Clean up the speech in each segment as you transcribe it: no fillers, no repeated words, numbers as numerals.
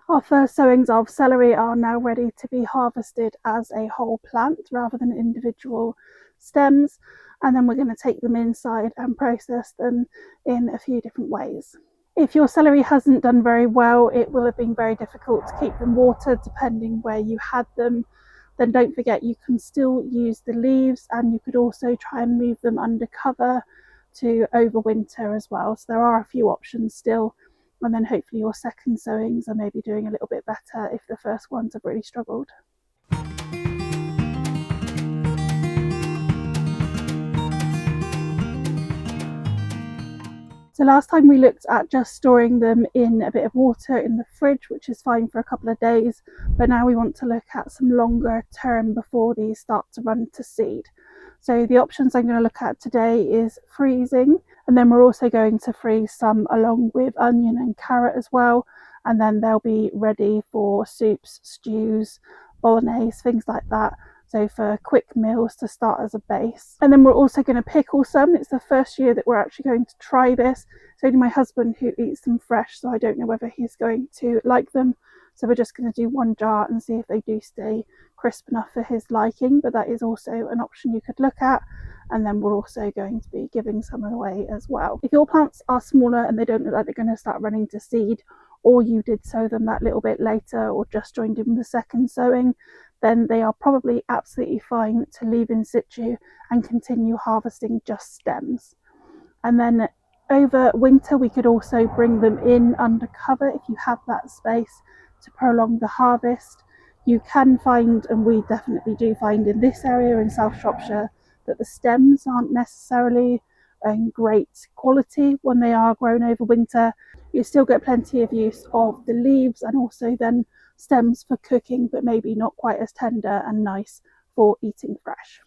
Our first sowings of celery are now ready to be harvested as a whole plant rather than individual stems, and then we're going to take them inside and process them in a few different ways. If your celery hasn't done very well, it will have been very difficult to keep them watered depending where you had them. Then don't forget you can still use the leaves, and you could also try and move them under cover to overwinter as well. So there are a few options still, and then hopefully your second sowings are maybe doing a little bit better if the first ones have really struggled. So last time we looked at just storing them in a bit of water in the fridge, which is fine for a couple of days, but now we want to look at some longer term before these start to run to seed. So the options I'm going to look at today is freezing, and then we're also going to freeze some along with onion and carrot as well, and then they'll be ready for soups, stews, bolognese, things like that. So for quick meals to start as a base. And then we're also going to pickle some. It's the first year that we're actually going to try this. It's only my husband who eats them fresh, so I don't know whether he's going to like them. So we're just going to do one jar and see if they do stay crisp enough for his liking, but that is also an option you could look at. And then we're also going to be giving some away as well. If your plants are smaller and they don't look like they're going to start running to seed, or you did sow them that little bit later or just joined in the second sowing, then they are probably absolutely fine to leave in situ and continue harvesting just stems. And then over winter we could also bring them in under cover if you have that space to prolong the harvest. You can find, and we definitely do find in this area in South Shropshire, that the stems aren't necessarily great quality when they are grown over winter. You still get plenty of use of the leaves and also then stems for cooking, but maybe not quite as tender and nice for eating fresh.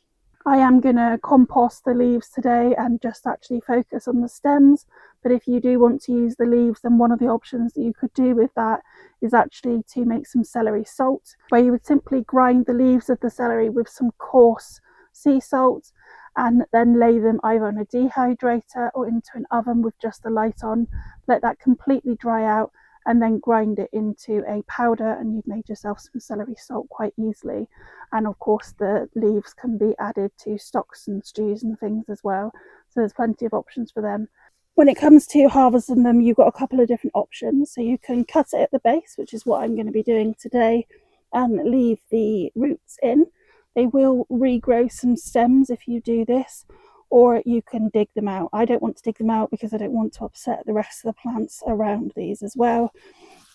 I am going to compost the leaves today and just actually focus on the stems, but if you do want to use the leaves, then one of the options that you could do with that is actually to make some celery salt, where you would simply grind the leaves of the celery with some coarse sea salt and then lay them either on a dehydrator or into an oven with just the light on. Let that completely dry out and then grind it into a powder, and you've made yourself some celery salt quite easily. And of course the leaves can be added to stocks and stews and things as well, so there's plenty of options for them. When it comes to harvesting them, you've got a couple of different options. So you can cut it at the base, which is what I'm going to be doing today, and leave the roots in. They will regrow some stems if you do this, or you can dig them out. I don't want to dig them out because I don't want to upset the rest of the plants around these as well.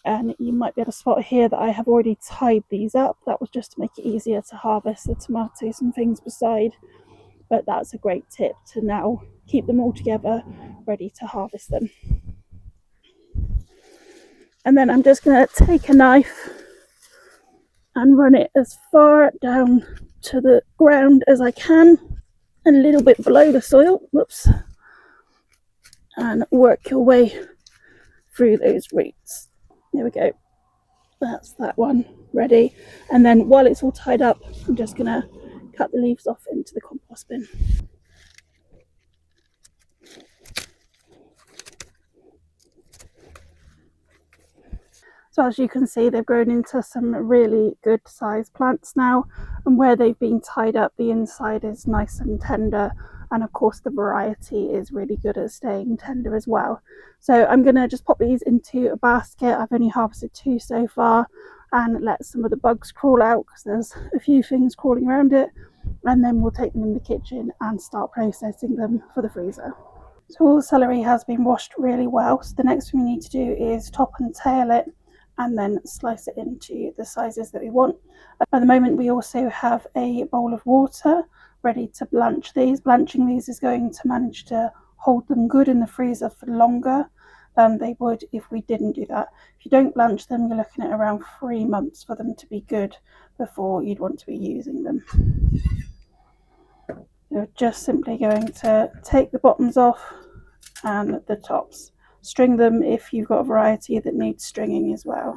And you might be able to spot here that I have already tied these up. That was just to make it easier to harvest the tomatoes and things beside, but that's a great tip to now keep them all together ready to harvest them. And then I'm just going to take a knife and run it as far down to the ground as I can, a little bit below the soil, whoops, and work your way through those roots. There we go, that's that one ready. And then while it's all tied up, I'm just gonna cut the leaves off into the compost bin. So as you can see, they've grown into some really good sized plants now, and where they've been tied up, the inside is nice and tender, and of course the variety is really good at staying tender as well. So I'm going to just pop these into a basket. I've only harvested 2 so far, and let some of the bugs crawl out because there's a few things crawling around it, and then we'll take them in the kitchen and start processing them for the freezer. So all the celery has been washed really well, so the next thing we need to do is top and tail it and then slice it into the sizes that we want. At the moment we also have a bowl of water ready to blanch these. Blanching these is going to manage to hold them good in the freezer for longer than they would if we didn't do that. If you don't blanch them, you're looking at around 3 months for them to be good before you'd want to be using them. You're just simply going to take the bottoms off and the tops. String them if you've got a variety that needs stringing as well.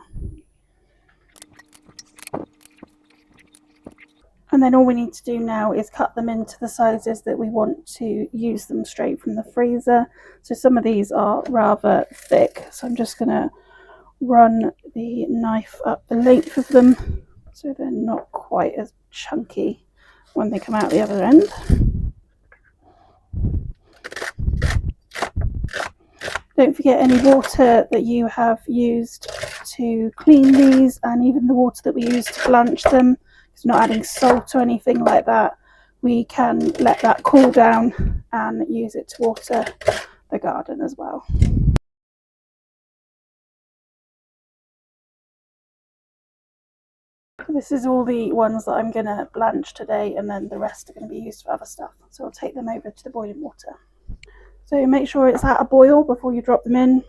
And then all we need to do now is cut them into the sizes that we want to use them straight from the freezer. So some of these are rather thick, so I'm just going to run the knife up the length of them so they're not quite as chunky when they come out the other end. Don't forget any water that you have used to clean these, and even the water that we use to blanch them. It's not adding salt or anything like that. We can let that cool down and use it to water the garden as well. This is all the ones that I'm going to blanch today, and then the rest are going to be used for other stuff. So I'll take them over to the boiling water. So make sure it's at a boil before you drop them in,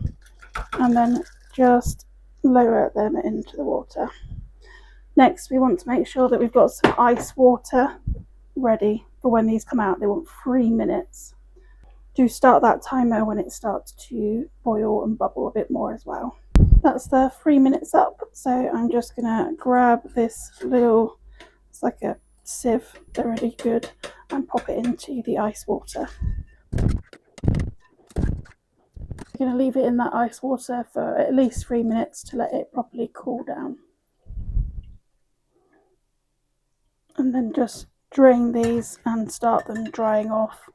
and then just lower them into the water. Next, we want to make sure that we've got some ice water ready for when these come out. They want 3 minutes. Do start that timer when it starts to boil and bubble a bit more as well. That's the 3 minutes up, so I'm just gonna grab this little, it's like a sieve, they're really good, and pop it into the ice water. I'm going to leave it in that ice water for at least 3 minutes to let it properly cool down. And then just drain these and start them drying off.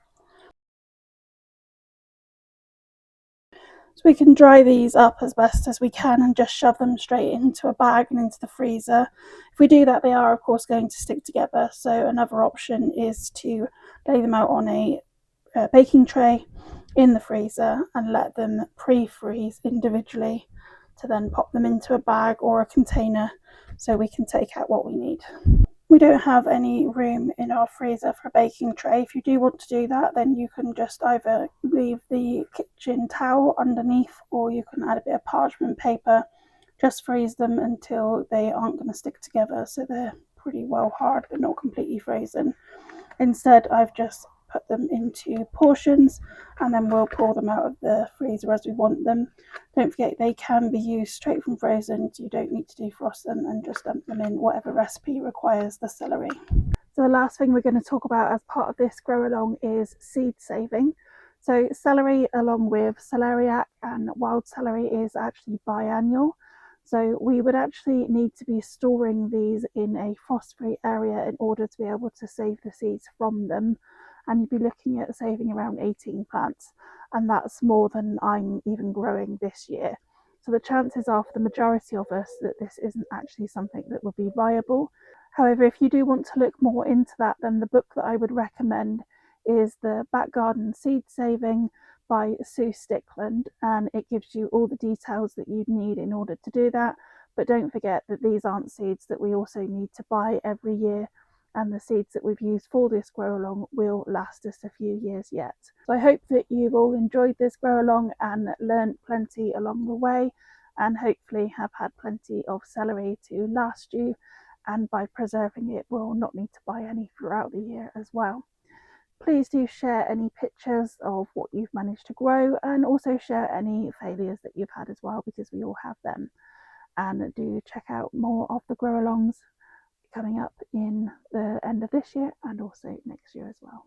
So we can dry these up as best as we can and just shove them straight into a bag and into the freezer. If we do that, they are of course going to stick together. So another option is to lay them out on a baking tray in the freezer and let them pre-freeze individually to then pop them into a bag or a container so we can take out what we need. We don't have any room in our freezer for a baking tray. If you do want to do that, then you can just either leave the kitchen towel underneath, or you can add a bit of parchment paper. Just freeze them until they aren't going to stick together, so they're pretty well hard but not completely frozen. Instead, I've just put them into portions, and then we'll pull them out of the freezer as we want them. Don't forget, they can be used straight from frozen, so you don't need to defrost them, and just dump them in whatever recipe requires the celery. So the last thing we're going to talk about as part of this grow along is seed saving. So celery, along with celeriac and wild celery, is actually biannual. So we would actually need to be storing these in a frost-free area in order to be able to save the seeds from them. And you'd be looking at saving around 18 plants. And that's more than I'm even growing this year. So the chances are for the majority of us that this isn't actually something that would be viable. However, if you do want to look more into that, then the book that I would recommend is The Back Garden Seed Saving by Sue Stickland, and it gives you all the details that you'd need in order to do that. But don't forget that these aren't seeds that we also need to buy every year, and the seeds that we've used for this grow along will last us a few years yet. So I hope that you've all enjoyed this grow along and learned plenty along the way, and hopefully have had plenty of celery to last you, and by preserving it will not need to buy any throughout the year as well. Please do share any pictures of what you've managed to grow, and also share any failures that you've had as well, because we all have them. And do check out more of the grow alongs coming up in the end of this year and also next year as well.